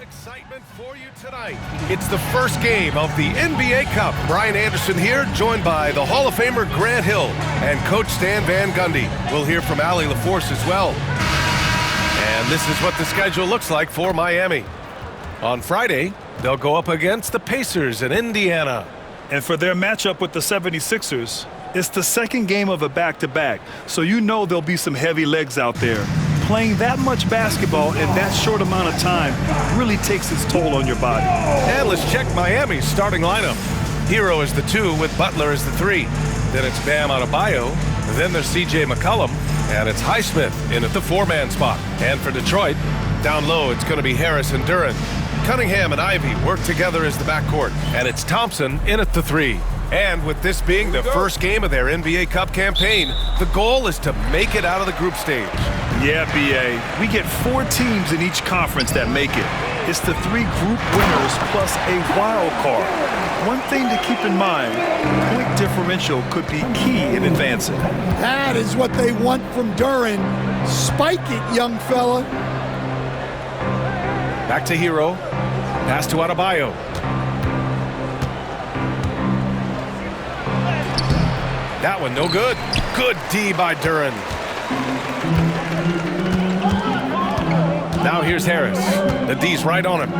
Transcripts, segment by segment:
Excitement for you tonight. It's the first game of the NBA Cup. Brian Anderson here, joined by the Hall of Famer Grant Hill and Coach Stan Van Gundy. We'll hear from Allie LaForce as well. And this is what the schedule looks like for Miami. On Friday, they'll go up against the Pacers in Indiana. And for their matchup with the 76ers, it's the second game of a back-to-back, so you know there'll be some heavy legs out there. Playing that much basketball in that short amount of time really takes its toll on your body. And let's check Miami's starting lineup. Hero is the 2 with Butler as the 3. Then it's Bam Adebayo. Then there's C.J. McCollum. And it's Highsmith in at the 4-man spot. And for Detroit, down low it's going to be Harris and Duren. Cunningham and Ivy work together as the backcourt. And it's Thompson in at the 3. And with this being the first game of their NBA Cup campaign, the goal is to make it out of the group stage. Yeah, B.A. We get 4 teams in each conference that make it. It's the 3 group winners plus a wild card. One thing to keep in mind, point differential could be key in advancing. That is what they want from Duren. Spike it, young fella. Back to Hero. Pass to Adebayo. That one no good. Good D by Duren. Now here's Harris. The D's right on him.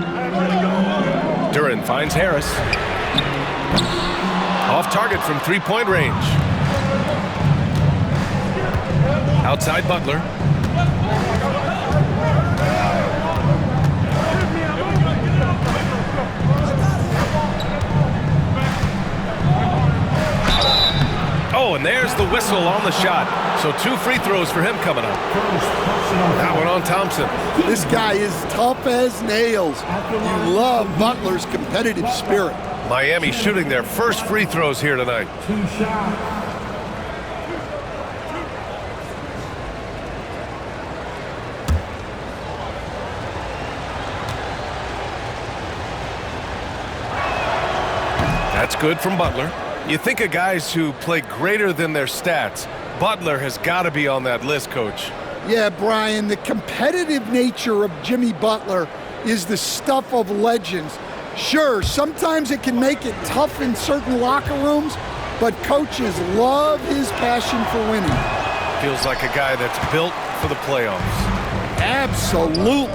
Duren finds Harris. Off target from 3-point range. Outside Butler. Oh, and there's the whistle on the shot. So 2 free throws for him coming up. That one on Thompson. This guy is tough as nails. You love Butler's competitive spirit. Miami shooting their first free throws here tonight. That's good from Butler. You think of guys who play greater than their stats. Butler has got to be on that list, Coach. Yeah, Brian, the competitive nature of Jimmy Butler is the stuff of legends. Sure, sometimes it can make it tough in certain locker rooms, but coaches love his passion for winning. Feels like a guy that's built for the playoffs. Absolutely.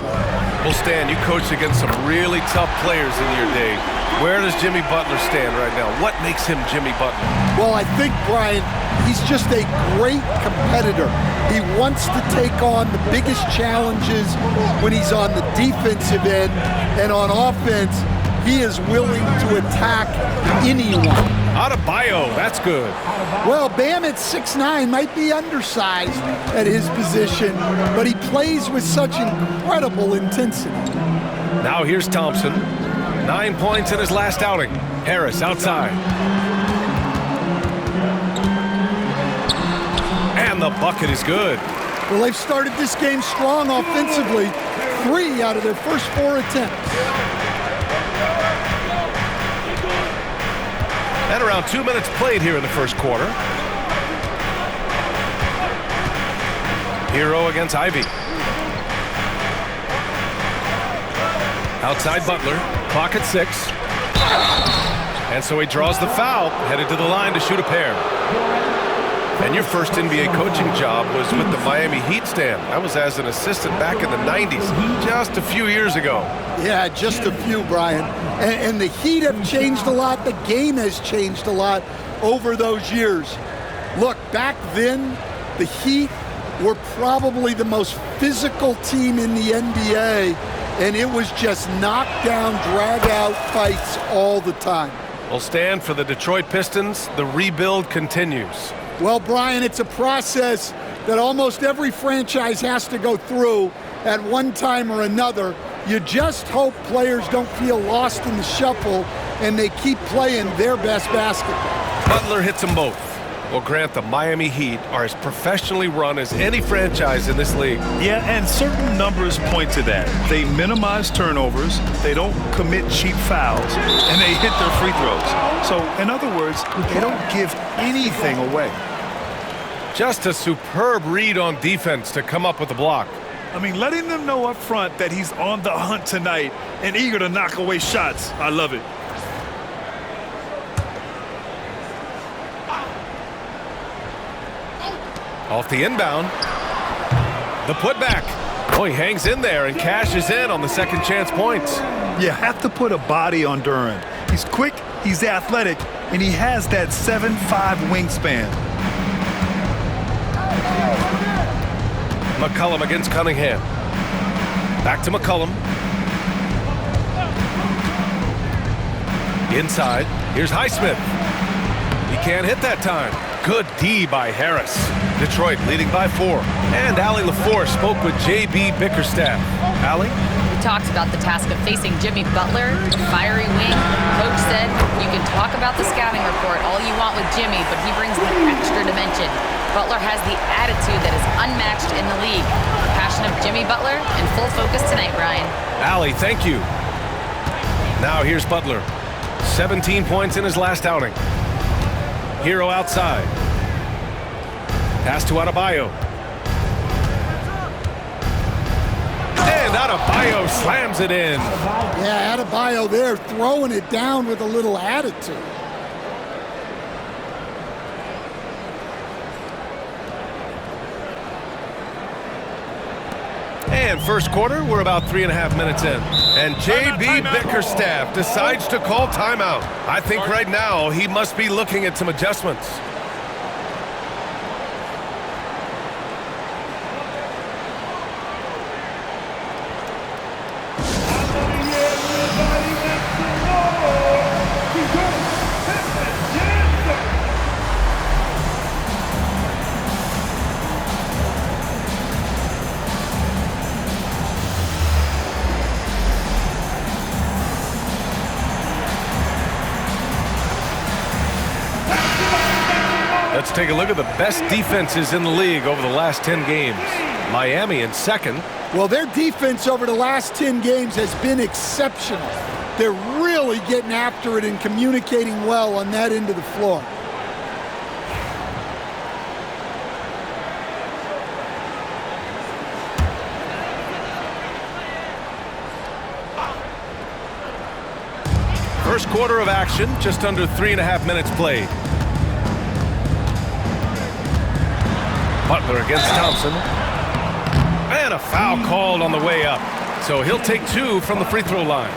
Well, Stan, you coached against some really tough players in your day. Where does Jimmy Butler stand right now? What makes him Jimmy Butler? Well, I think, Brian, he's just a great competitor. He wants to take on the biggest challenges when he's on the defensive end, and on offense, he is willing to attack anyone. Adebayo, that's good. Well, Bam at 6'9" might be undersized at his position, but he plays with such incredible intensity. Now here's Thompson. 9 points in his last outing. Harris outside. And the bucket is good. Well, they've started this game strong offensively. 3 out of their first 4 attempts. And around 2 minutes played here in the first quarter. Hero against Ivy. Outside Butler. Clock at 6. And so he draws the foul, headed to the line to shoot a pair. And your first NBA coaching job was with the Miami Heat, Stan. That was as an assistant back in the 90s, just a few years ago. Yeah, just a few, Brian. And the Heat have changed a lot. The game has changed a lot over those years. Look, back then, the Heat were probably the most physical team in the NBA, and it was just knockdown, drag-out fights all the time. Well, Stan, for the Detroit Pistons, the rebuild continues. Well, Brian, it's a process that almost every franchise has to go through at one time or another. You just hope players don't feel lost in the shuffle and they keep playing their best basketball. Butler hits them both. Well, Grant, the Miami Heat are as professionally run as any franchise in this league. Yeah, and certain numbers point to that. They minimize turnovers, they don't commit cheap fouls, and they hit their free throws. So, in other words, they don't give anything away. Just a superb read on defense to come up with the block. I mean, letting them know up front that he's on the hunt tonight and eager to knock away shots. I love it. Off the inbound. The putback. Oh, he hangs in there and cashes in on the second chance points. You have to put a body on Duren. He's quick, he's athletic, and he has that 7'5" wingspan. McCollum against Cunningham. Back to McCollum. Inside. Here's Highsmith. He can't hit that time. Good D by Harris. Detroit leading by 4. And Allie LaForce spoke with J.B. Bickerstaff. Allie? We talked about the task of facing Jimmy Butler, the fiery wing. Coach said, you can talk about the scouting report all you want with Jimmy, but he brings the extra dimension. Butler has the attitude that is unmatched in the league. The passion of Jimmy Butler in full focus tonight, Brian. Allie, thank you. Now here's Butler. 17 points in his last outing. Hero outside. Pass to Adebayo. And Adebayo slams it in. Yeah, Adebayo there throwing it down with a little attitude. And first quarter, we're about 3.5 minutes in. And J.B. Bickerstaff decides to call timeout. I think right now he must be looking at some adjustments. Let's take a look at the best defenses in the league over the last 10 games. Miami in second. Well, their defense over the last 10 games has been exceptional. They're really getting after it and communicating well on that end of the floor. First quarter of action, just under 3.5 minutes played. Butler against Thompson. And a foul called on the way up. So he'll take 2 from the free throw line.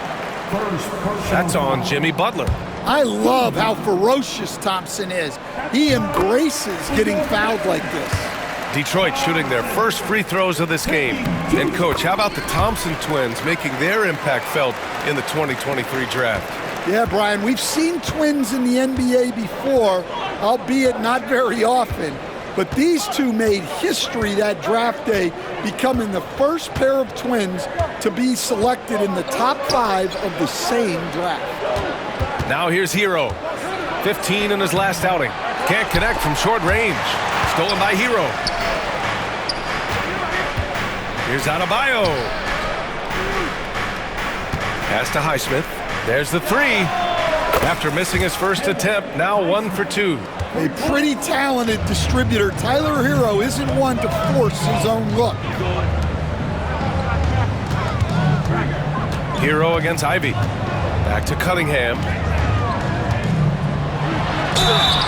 That's on Jimmy Butler. I love how ferocious Thompson is. He embraces getting fouled like this. Detroit shooting their first free throws of this game. And Coach, how about the Thompson twins making their impact felt in the 2023 draft? Yeah, Brian, we've seen twins in the NBA before, albeit not very often. But these two made history that draft day, becoming the first pair of twins to be selected in the top 5 of the same draft. Now here's Hero. 15 in his last outing. Can't connect from short range. Stolen by Hero. Here's Adebayo. Pass to Highsmith. There's the 3. After missing his first attempt, now 1 for 2. A pretty talented distributor. Tyler Hero isn't one to force his own look. Hero against Ivy. Back to Cunningham.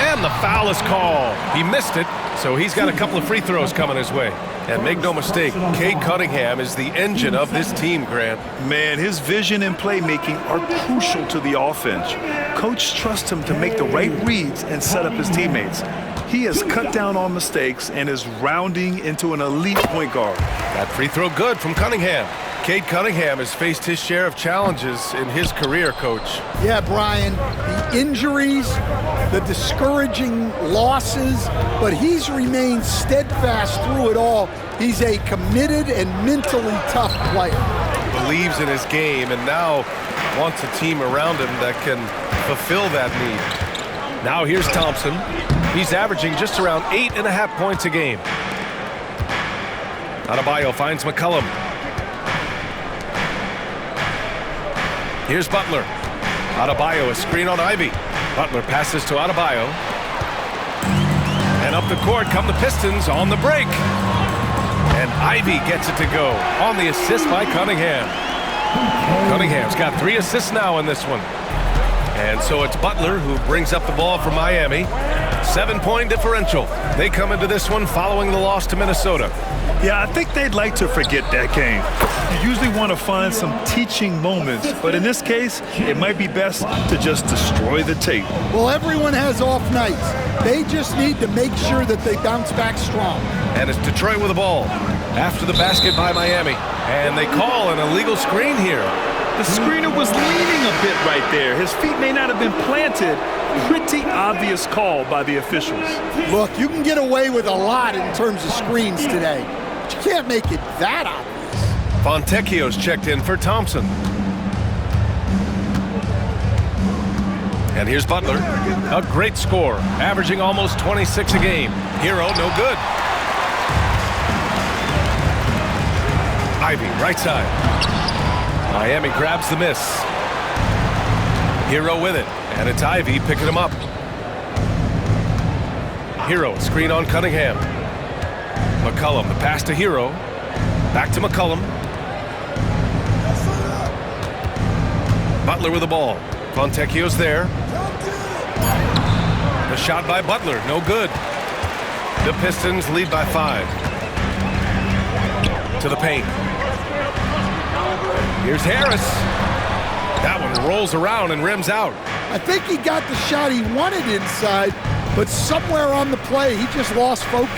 And the foul is called. He missed it, so he's got a couple of free throws coming his way. And make no mistake, Cade Cunningham is the engine of this team, Grant. Man, his vision and playmaking are crucial to the offense. Coach trusts him to make the right reads and set up his teammates. He has cut down on mistakes and is rounding into an elite point guard. That free throw good from Cunningham. Cade Cunningham has faced his share of challenges in his career, Coach. Yeah, Brian, the injuries, the discouraging losses, but he's remained steadfast through it all. He's a committed and mentally tough player. Believes in his game and now wants a team around him that can fulfill that need. Now here's Thompson. He's averaging just around 8.5 points a game. Adebayo finds McCollum. Here's Butler. Adebayo, a screen on Ivy. Butler passes to Adebayo. And up the court come the Pistons on the break. And Ivy gets it to go on the assist by Cunningham. Cunningham's got 3 assists now in this one. And so it's Butler who brings up the ball for Miami. 7-point differential. They come into this one following the loss to Minnesota. Yeah, I think they'd like to forget that game. You usually want to find some teaching moments, but in this case, it might be best to just destroy the tape. Well, everyone has off nights. They just need to make sure that they bounce back strong. And it's Detroit with the ball after the basket by Miami. And they call an illegal screen here. The screener was leaning a bit right there. His feet may not have been planted. Pretty obvious call by the officials. Look, you can get away with a lot in terms of screens today. But you can't make it that obvious. Fontecchio's checked in for Thompson. And here's Butler. A great score, averaging almost 26 a game. Hero, no good. Ivy, right side. Miami grabs the miss. Hero with it, and it's Ivy picking him up. Hero, screen on Cunningham. McCollum, the pass to Hero. Back to McCollum. Butler with the ball. Fontecchio's there. The shot by Butler, no good. The Pistons lead by 5. To the paint. Here's Harris. That one rolls around and rims out. I think he got the shot he wanted inside, but somewhere on the play, he just lost focus.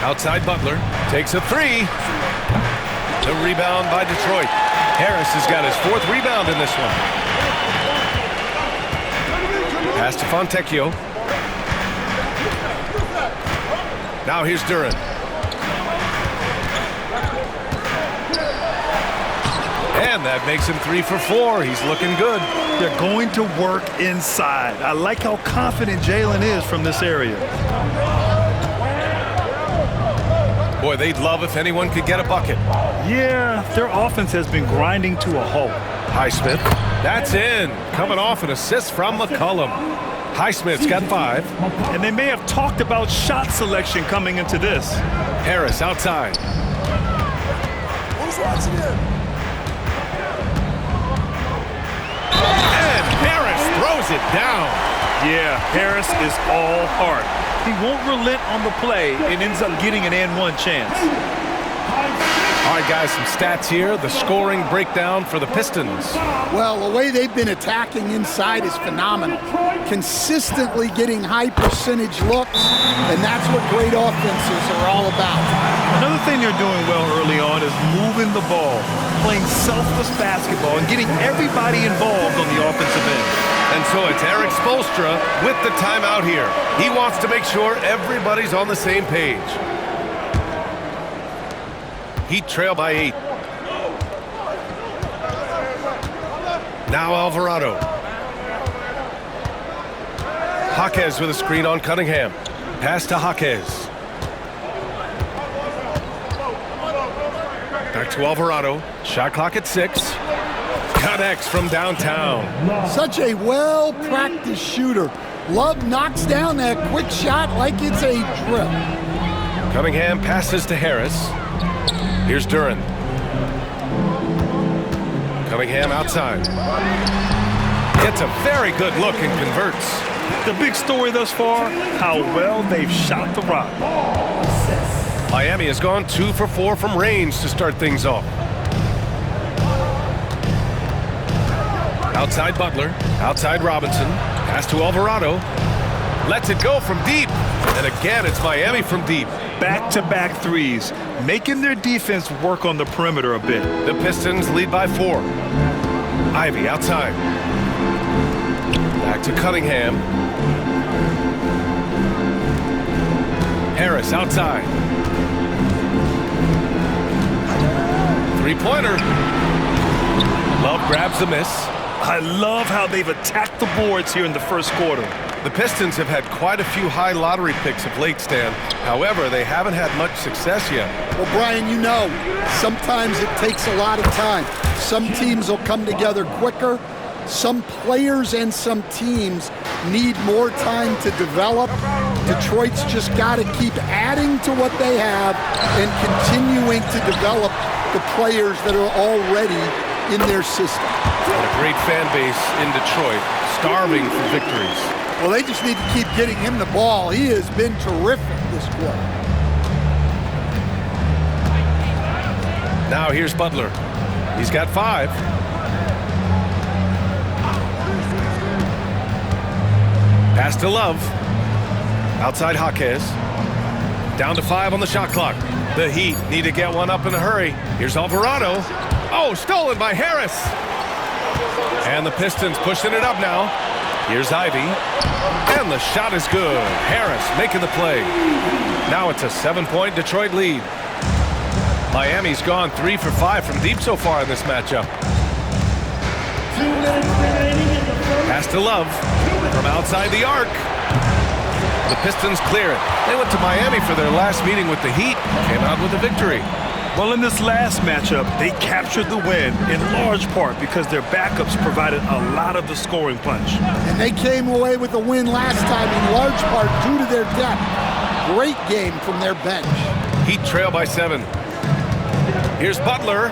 Outside Butler. Takes a 3. The rebound by Detroit. Harris has got his 4th rebound in this one. Pass to Fontecchio. Now here's Duren. And that makes him 3 for 4. He's looking good. They're going to work inside. I like how confident Jalen is from this area. Boy, they'd love if anyone could get a bucket. Yeah, their offense has been grinding to a halt. Highsmith. That's in. Coming off an assist from McCollum. Highsmith's got 5. And they may have talked about shot selection coming into this. Harris outside. Who's watching it? And Harris throws it down. Yeah, Harris is all heart. He won't relent on the play and ends up getting an and-one chance. All right, guys, some stats here. The scoring breakdown for the Pistons. Well, the way they've been attacking inside is phenomenal. Consistently getting high percentage looks, and that's what great offenses are all about. Another thing they're doing well early on is moving the ball, playing selfless basketball, and getting everybody involved on the offensive end. And so it's Eric Spoelstra with the timeout here. He wants to make sure everybody's on the same page. Heat trail by 8. Now Alvarado. Jaquez with a screen on Cunningham. Pass to Jaquez. Back to Alvarado. Shot clock at 6. Connects from downtown. Such a well-practiced shooter. Love knocks down that quick shot like it's a drill. Cunningham passes to Harris. Here's Duren. Cunningham outside. Gets a very good look and converts. The big story thus far, how well they've shot the rock. Miami has gone 2 for 4 from range to start things off. Outside Butler, outside Robinson, pass to Alvarado. Lets it go from deep. And again, it's Miami from deep. Back-to-back threes, making their defense work on the perimeter a bit. The Pistons lead by 4. Ivy outside. Back to Cunningham. Harris outside. Three-pointer. Love grabs the miss. I love how they've attacked the boards here in the first quarter. The Pistons have had quite a few high lottery picks of late, Stan. However, they haven't had much success yet. Well, Brian, you know, sometimes it takes a lot of time. Some teams will come together quicker. some players and some teams need more time to develop. Detroit's just got to keep adding to what they have and continuing to develop the players that are already in their system. And a great fan base in Detroit, starving for victories. Well, they just need to keep getting him the ball. He has been terrific this quarter. Now here's Butler. He's got 5. Pass to Love. Outside Jaquez. Down to 5 on the shot clock. The Heat need to get one up in a hurry. Here's Alvarado. Oh, stolen by Harris. And the Pistons pushing it up now. Here's Ivy. And the shot is good. Harris making the play. Now it's a 7-point Detroit lead. Miami's gone 3 for 5 from deep so far in this matchup. Pass to Love from outside the arc. The Pistons clear it. They went to Miami for their last meeting with the Heat. Came out with a victory. Well, in this last matchup, they captured the win in large part because their backups provided a lot of the scoring punch. And they came away with a win last time in large part due to their depth. Great game from their bench. Heat trail by 7. Here's Butler.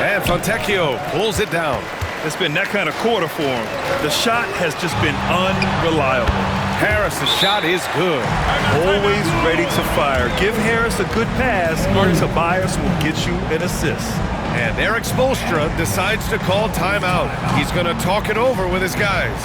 And Fontecchio pulls it down. It's been that kind of quarter for him. The shot has just been unreliable. Harris' shot is good. Always ready to fire. Give Harris a good pass, or Tobias will get you an assist. And Eric Spoelstra decides to call timeout. He's going to talk it over with his guys.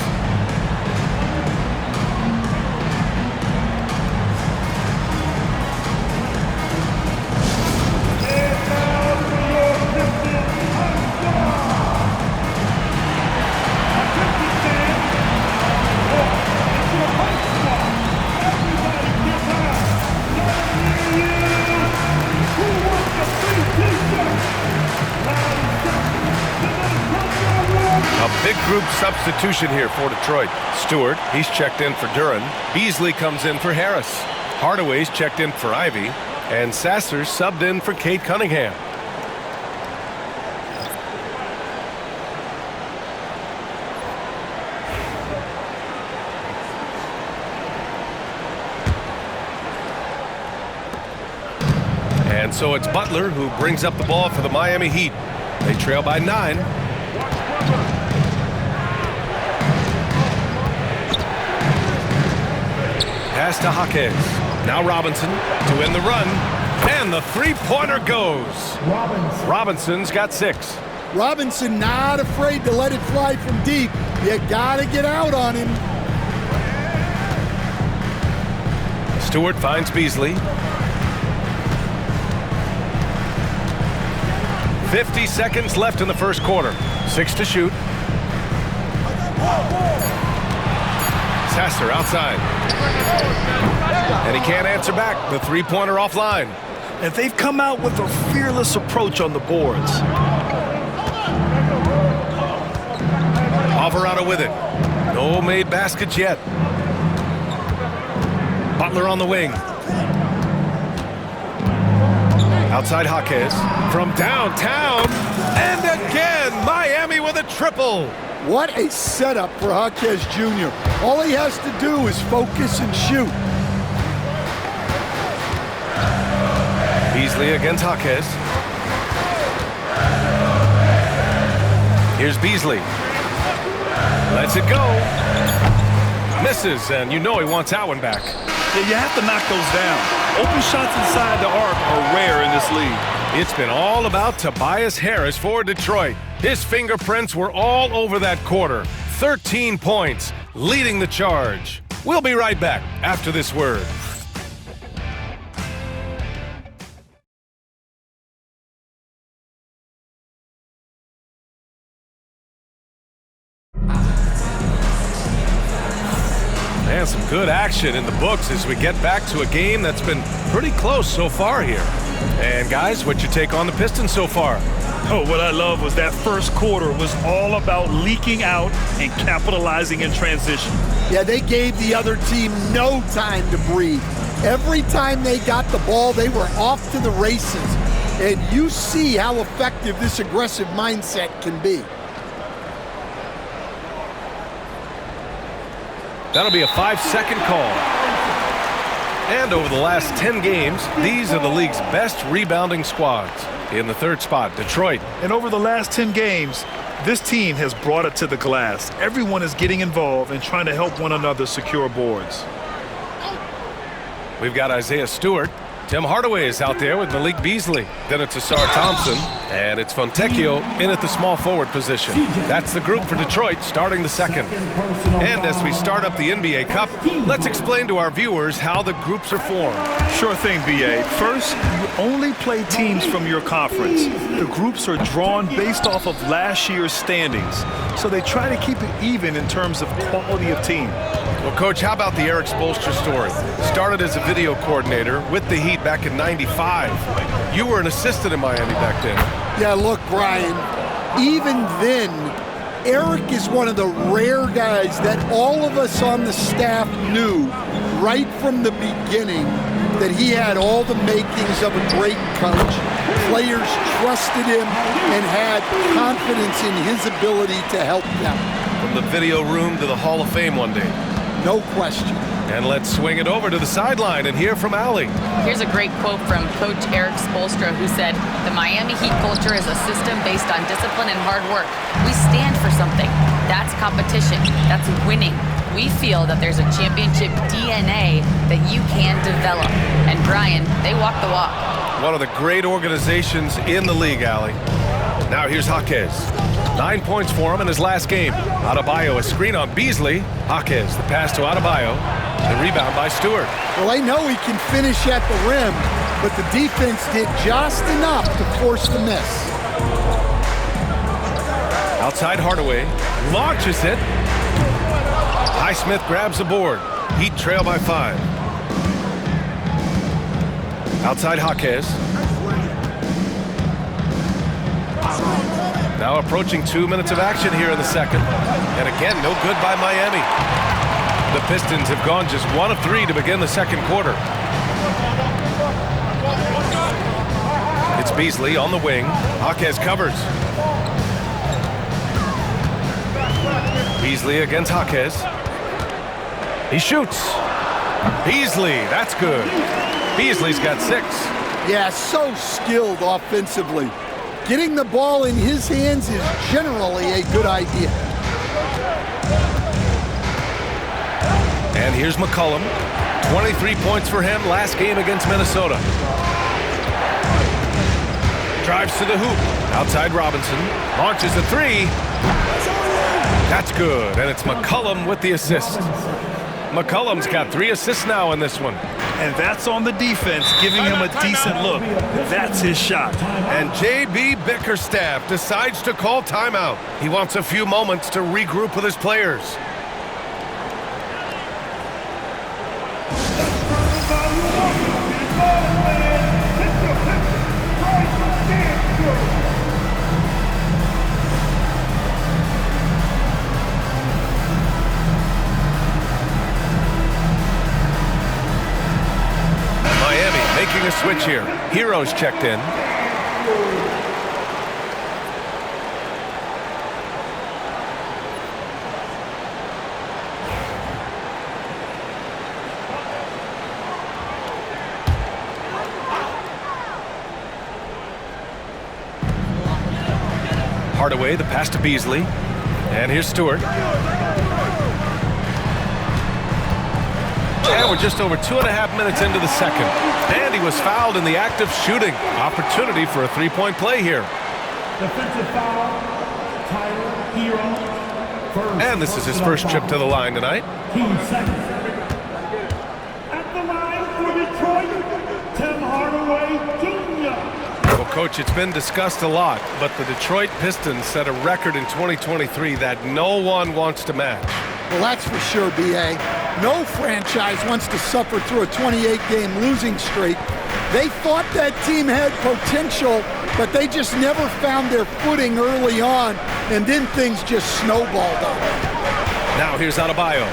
Big group substitution here for Detroit. Stewart, he's checked in for Duren. Beasley comes in for Harris. Hardaway's checked in for Ivy. And Sasser's subbed in for Cade Cunningham. And so it's Butler who brings up the ball for the Miami Heat. They trail by 9. Pass to Jaquez. Now Robinson to win the run. And the three-pointer goes. Robinson's got 6. Robinson not afraid to let it fly from deep. You got to get out on him. Stewart finds Beasley. 50 seconds left in the first quarter. 6 to shoot. Sasser outside. And he can't answer back. The three-pointer offline. And they've come out with a fearless approach on the boards. Alvarado with it. No made baskets yet. Butler on the wing. Outside Jaquez. From downtown. And again, Miami with a triple. What a setup for Jaquez Jr. All he has to do is focus and shoot. Beasley against Jaquez. Here's Beasley. Lets it go. Misses, and you know he wants that one back. Yeah, you have to knock those down. Open shots inside the arc are rare in this league. It's been all about Tobias Harris for Detroit. His fingerprints were all over that quarter. 13 points, leading the charge. We'll be right back after this word. And some good action in the books as we get back to a game that's been pretty close so far here. And guys, what's your take on the Pistons so far? Oh, what I love was that first quarter was all about leaking out and capitalizing in transition. Yeah, they gave the other team no time to breathe. Every time they got the ball, they were off to the races. And you see how effective this aggressive mindset can be. That'll be a 5-second call. And over the last 10 games, these are the league's best rebounding squads. In the third spot, Detroit. And over the last 10 games, this team has brought it to the glass. Everyone is getting involved and trying to help one another secure boards. We've got Isaiah Stewart. Tim Hardaway is out there with Malik Beasley. Then it's Asar Thompson. And it's Fontecchio in at the small forward position. That's the group for Detroit starting the second. And as we start up the NBA Cup, let's explain to our viewers how the groups are formed. Sure thing, B.A. First, you only play teams from your conference. The groups are drawn based off of last year's standings. So they try to keep it even in terms of quality of team. Well, Coach, how about the Eric Spoelstra story? Started as a video coordinator with the Heat back in '95. You were an assistant in Miami back then. Yeah, look, Brian, even then, Eric is one of the rare guys that all of us on the staff knew right from the beginning that he had all the makings of a great coach. Players trusted him and had confidence in his ability to help them. From the video room to the Hall of Fame one day. No question. And let's swing it over to the sideline and hear from Allie. Here's a great quote from Coach Eric Spoelstra, who said, "The Miami Heat culture is a system based on discipline and hard work. We stand for something. That's competition. That's winning. We feel that there's a championship DNA that you can develop." And Brian, they walk the walk. One of the great organizations in the league, Allie. Now here's Jaquez. 9 points for him in his last game. Adebayo, a screen on Beasley. Jaquez, the pass to Adebayo. The rebound by Stewart. Well, I know he can finish at the rim, but the defense did just enough to force the miss. Outside Hardaway. Launches it. Highsmith grabs the board. Heat trail by 5. Outside Jaquez. Now approaching 2 minutes of action here in the second. And again, no good by Miami. The Pistons have gone just 1 of 3 to begin the second quarter. It's Beasley on the wing. Jaquez covers. Beasley against Jaquez. He shoots. Beasley, that's good. Beasley's got 6. Yeah, so skilled offensively. Getting the ball in his hands is generally a good idea. And here's McCollum. 23 points for him last game against Minnesota. Drives to the hoop. Outside Robinson. Launches a 3. That's good. And it's McCollum with the assist. McCollum's got 3 assists now in this one. And that's on the defense, giving him a decent look. That's his shot. And J.B. Bickerstaff decides to call timeout. He wants a few moments to regroup with his players. Making a switch here. Heroes checked in. Hardaway, the pass to Beasley. And here's Stewart. And we're just over 2.5 minutes into the second. And he was fouled in the act of shooting. Opportunity for a 3-point play here. Defensive foul, Tyler Hero. First. And this is his first trip to the line tonight. Team second. At the line for Detroit, Tim Hardaway Jr. Well, Coach, it's been discussed a lot, but the Detroit Pistons set a record in 2023 that no one wants to match. Well, that's for sure, B.A. No franchise wants to suffer through a 28-game losing streak. They thought that team had potential, but they just never found their footing early on, and then things just snowballed on them. Now here's Adebayo.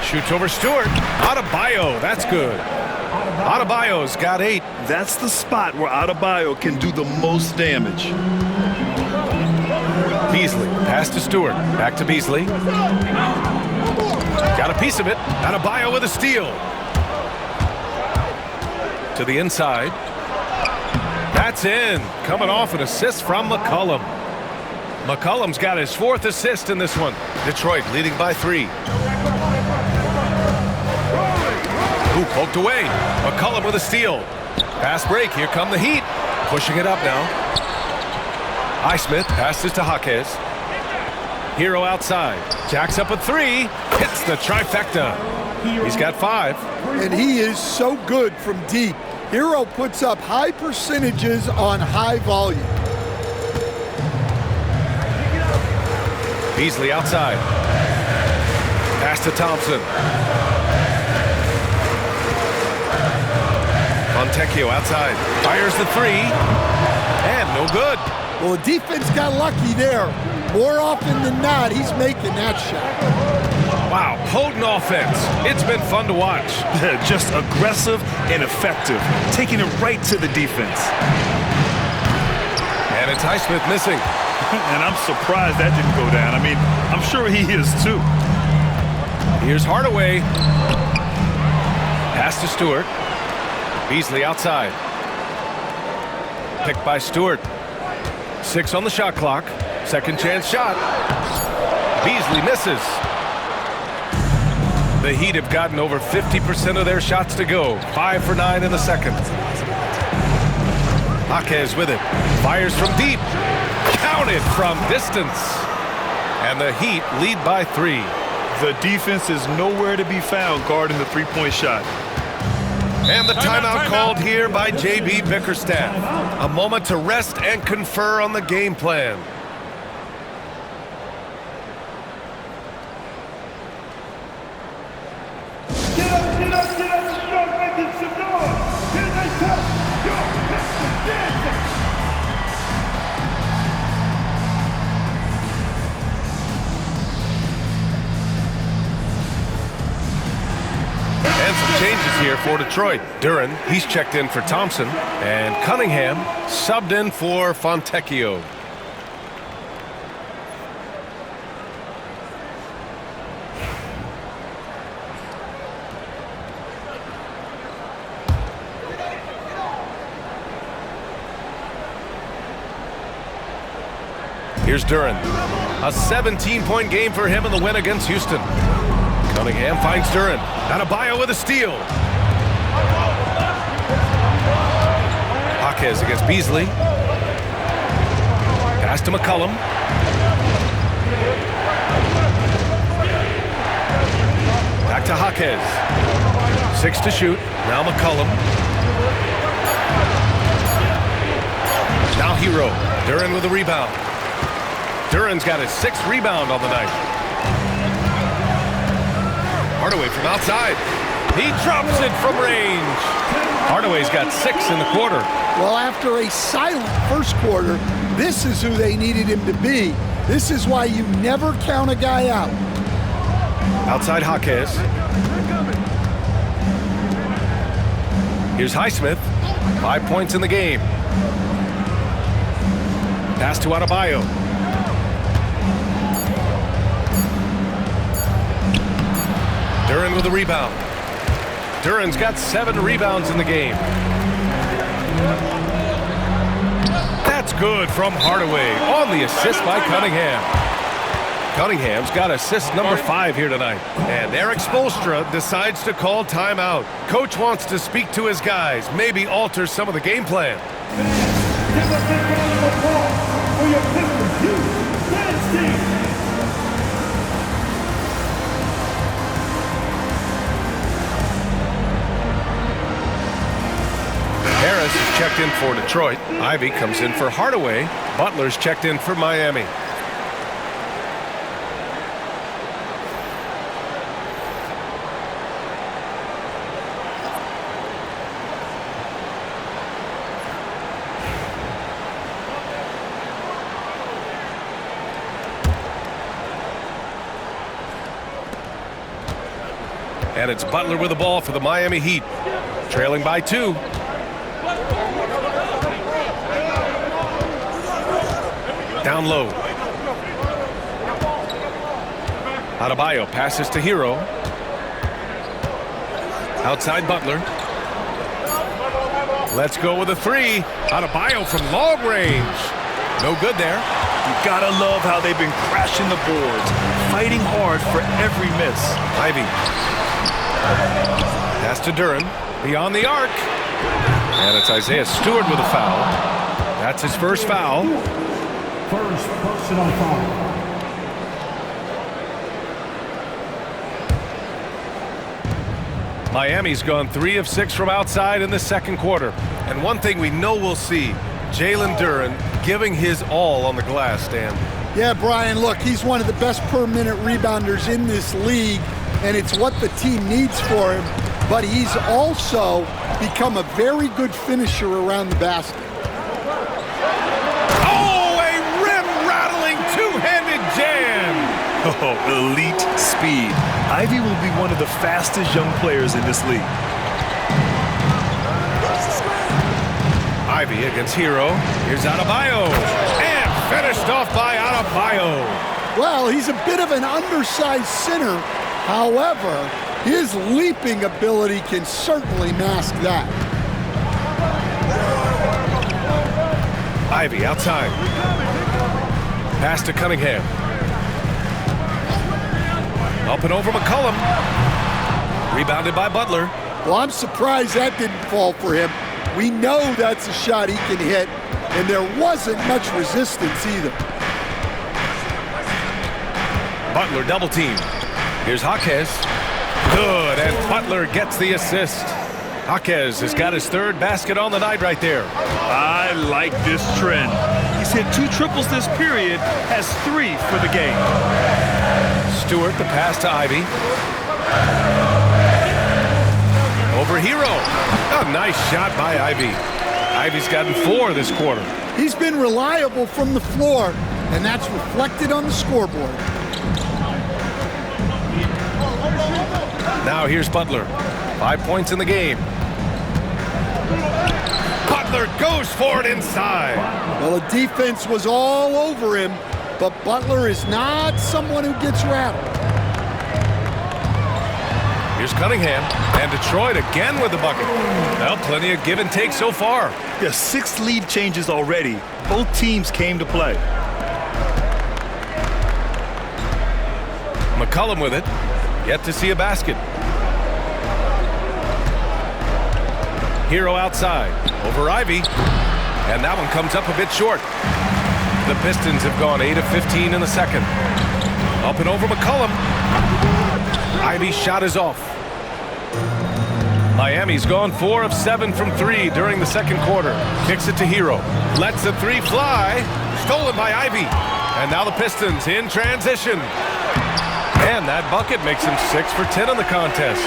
Shoots over Stewart. Adebayo, that's good. Adebayo's got 8. That's the spot where Adebayo can do the most damage. Beasley, pass to Stewart. Back to Beasley. Got a piece of it. Adebayo with a steal. To the inside. That's in. Coming off an assist from McCollum. McCollum's got his 4th assist in this one. Detroit leading by 3. Ooh, poked away. McCollum with a steal. Fast break. Here come the Heat. Pushing it up now. Highsmith passes to Jaquez. Hero outside. Jacks up a 3. Hits the trifecta. He's got 5. And he is so good from deep. Hero puts up high percentages on high volume. Beasley outside. Pass to Thompson. Fontecchio outside. Fires the 3. And no good. Well, the defense got lucky there. More often than not, he's making that shot. Wow, potent offense. It's been fun to watch. Just aggressive and effective, taking it right to the defense. And it's Highsmith missing. And I'm surprised that didn't go down. I mean, I'm sure he is too. Here's Hardaway. Pass to Stewart. Beasley outside. Picked by Stewart. 6 on the shot clock. Second chance shot. Beasley misses. The Heat have gotten over 50% of their shots to go. 5 for 9 in the second. Jaquez with it. Fires from deep. Counted from distance. And the Heat lead by 3. The defense is nowhere to be found guarding the three-point shot. And the timeout called here by J.B. Bickerstaff. A moment to rest and confer on the game plan. Get up, start making some noise. Here they come. Your Mr. Dancing. And some changes here for Detroit. Duren, he's checked in for Thompson. And Cunningham subbed in for Fontecchio. Here's Duren. A 17-point game for him in the win against Houston. Cunningham finds Duren. Adebayo with a steal. Jaquez against Beasley. Pass to McCollum. Back to Jaquez. 6 to shoot. Now McCollum. Now Hero. Duren with a rebound. Duren's got his 6th rebound on the night. Hardaway from outside. He drops it from range. Hardaway's got 6 in the quarter. Well, after a silent first quarter, this is who they needed him to be. This is why you never count a guy out. Outside Jaquez. Here's Highsmith. 5 points in the game. Pass to Adebayo. Duren with a rebound. Duren's got 7 rebounds in the game. That's good from Hardaway on the assist by Cunningham. Cunningham's got assist number 5 here tonight. And Eric Spoelstra decides to call timeout. Coach wants to speak to his guys, maybe alter some of the game plan. Give a big round of applause for your Pistons youth dance team. Harris is checked in for Detroit. Ivy comes in for Hardaway. Butler's checked in for Miami. And it's Butler with the ball for the Miami Heat. Trailing by 2. Down low. Adebayo passes to Hero. Outside Butler. Let's go with a three. Adebayo from long range. No good there. You gotta love how they've been crashing the boards, fighting hard for every miss. Ivy. Pass to Duren. Beyond the arc. And it's Isaiah Stewart with a foul. That's his first foul. First personal foul. Miami's gone 3 of 6 from outside in the second quarter. And one thing we know we'll see, Jalen Duren giving his all on the glass, Dan. Yeah, Brian, look, he's one of the best per-minute rebounders in this league, and it's what the team needs for him. But he's also become a very good finisher around the basket. Oh, a rim-rattling two-handed jam! Oh, elite speed. Ivy will be one of the fastest young players in this league. Ivy against Hero. Here's Adebayo. And finished off by Adebayo. Well, he's a bit of an undersized center. However, his leaping ability can certainly mask that. Ivy outside. Pass to Cunningham. Up and over McCollum. Rebounded by Butler. Well, I'm surprised that didn't fall for him. We know that's a shot he can hit, and there wasn't much resistance either. Butler double team. Here's Jaquez. Good, and Butler gets the assist. Jaquez has got his third basket on the night right there. I like this trend. He's hit 2 triples this period, has 3 for the game. Stewart, the pass to Ivy. Over Hero. A nice shot by Ivy. Ivy's gotten 4 this quarter. He's been reliable from the floor, and that's reflected on the scoreboard. Now here's Butler. 5 points in the game. Butler goes for it inside. Well, the defense was all over him, but Butler is not someone who gets rattled. Here's Cunningham, and Detroit again with the bucket. Well, plenty of give and take so far. There's 6 lead changes already. Both teams came to play. McCollum with it. Yet to see a basket. Hero outside. Over Ivy. And that one comes up a bit short. The Pistons have gone 8 of 15 in the second. Up and over McCollum. Ivy's shot is off. Miami's gone 4 of 7 from 3 during the second quarter. Kicks it to Hero. Lets the 3 fly. Stolen by Ivy. And now the Pistons in transition. And that bucket makes him 6 for 10 in the contest.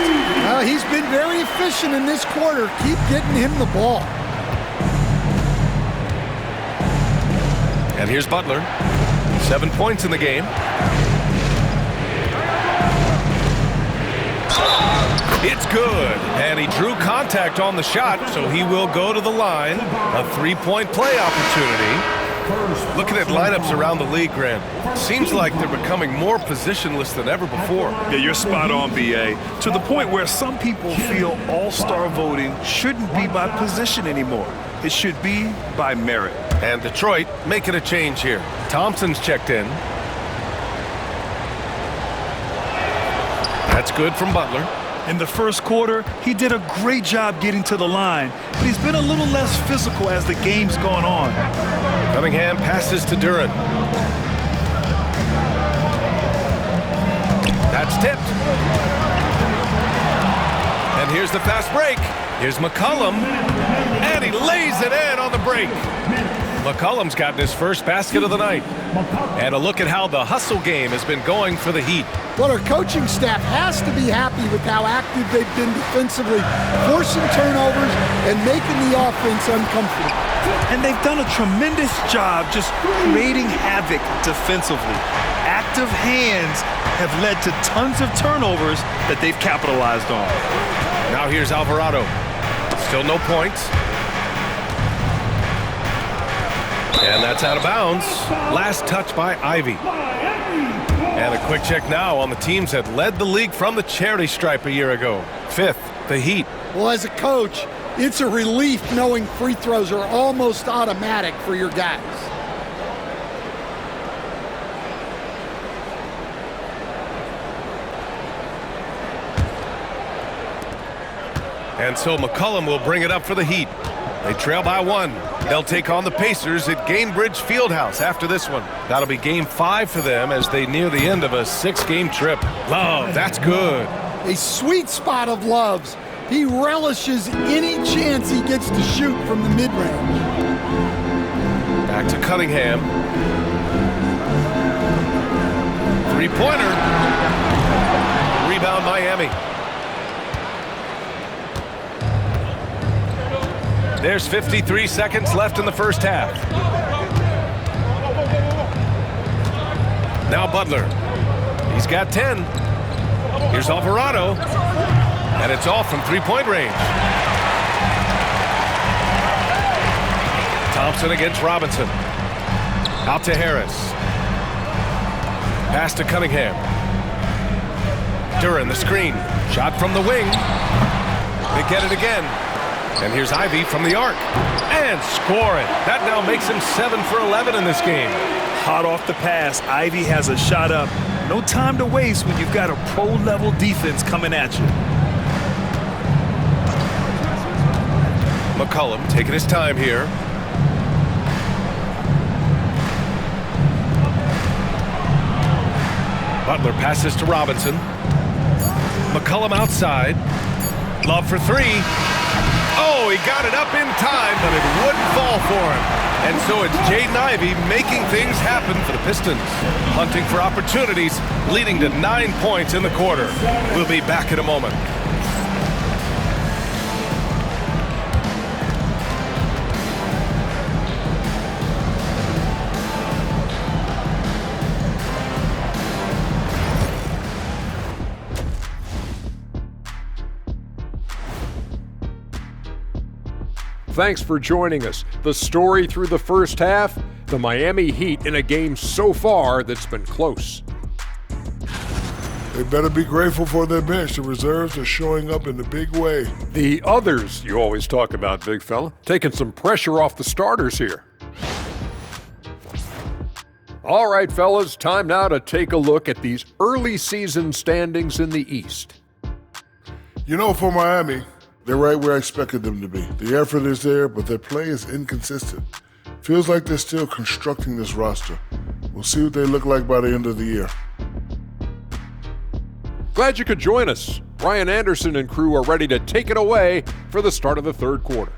He's been very efficient in this quarter. Keep getting him the ball. And here's Butler. 7 points in the game. It's good. And he drew contact on the shot, so he will go to the line. A 3-point play opportunity. Looking at lineups around the league, Grant, seems like they're becoming more positionless than ever before. Yeah, you're spot on, B.A. To the point where some people feel all-star voting shouldn't be by position anymore. It should be by merit. And Detroit making a change here. Thompson's checked in. That's good from Butler. In the first quarter, he did a great job getting to the line, but he's been a little less physical as the game's gone on. Cunningham passes to Duren. That's tipped. And here's the fast break. Here's McCollum. And he lays it in on the break. McCollum's gotten his first basket of the night. And a look at how the hustle game has been going for the Heat. Well, our coaching staff has to be happy with how active they've been defensively, forcing turnovers and making the offense uncomfortable. And they've done a tremendous job just creating havoc defensively. Active hands have led to tons of turnovers that they've capitalized on. Now here's Alvarado. Still no points. And that's out of bounds. Last touch by Ivy. And a quick check now on the teams that led the league from the charity stripe a year ago. 5th, the Heat. Well, as a coach, it's a relief knowing free throws are almost automatic for your guys. And so McCollum will bring it up for the Heat. They trail by 1. They'll take on the Pacers at Gainbridge Fieldhouse after this one. That'll be game 5 for them as they near the end of a 6-game trip. Love, that's good. A sweet spot of Love's. He relishes any chance he gets to shoot from the mid-range. Back to Cunningham. Three-pointer. Rebound Miami. There's 53 seconds left in the first half. Now Butler. He's got 10. Here's Alvarado. And it's off from three-point range. Thompson against Robinson. Out to Harris. Pass to Cunningham. Duren, the screen. Shot from the wing. They get it again. And here's Ivey from the arc. And score it. That now makes him 7 for 11 in this game. Hot off the pass, Ivey has a shot up. No time to waste when you've got a pro-level defense coming at you. McCollum taking his time here. Butler passes to Robinson. McCollum outside. Love for 3. Oh, he got it up in time, but it wouldn't fall for him. And so it's Jaden Ivey making things happen for the Pistons. Hunting for opportunities, leading to 9 points in the quarter. We'll be back in a moment. Thanks for joining us. The story through the first half, the Miami Heat in a game so far that's been close. They better be grateful for their bench. The reserves are showing up in a big way. The others you always talk about, big fella, taking some pressure off the starters here. All right, fellas, time now to take a look at these early season standings in the East. You know, for Miami, they're right where I expected them to be. The effort is there, but their play is inconsistent. Feels like they're still constructing this roster. We'll see what they look like by the end of the year. Glad you could join us. Brian Anderson and crew are ready to take it away for the start of the third quarter.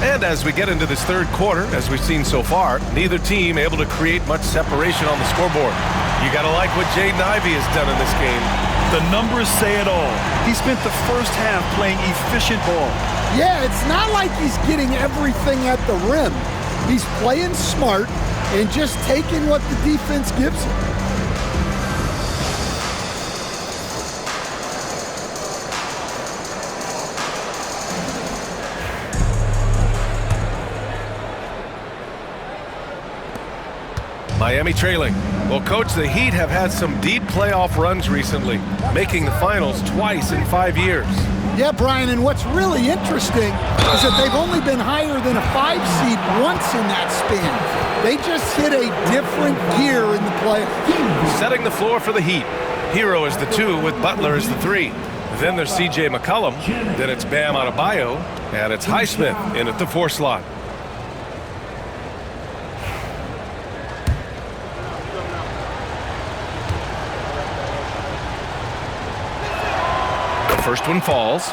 And as we get into this third quarter, as we've seen so far, neither team able to create much separation on the scoreboard. You got to like what Jaden Ivey has done in this game. The numbers say it all. He spent the first half playing efficient ball. Yeah, it's not like he's getting everything at the rim. He's playing smart and just taking what the defense gives him. Miami trailing. Well, Coach, the Heat have had some deep playoff runs recently, making the finals twice in 5 years. Yeah, Brian, and what's really interesting is that they've only been higher than a 5 seed once in that span. They just hit a different gear in the playoffs. Setting the floor for the Heat. Hero is the 2 with Butler as the 3. Then there's C.J. McCollum. Then it's Bam Adebayo. And it's Highsmith in at the 4 slot. First one falls.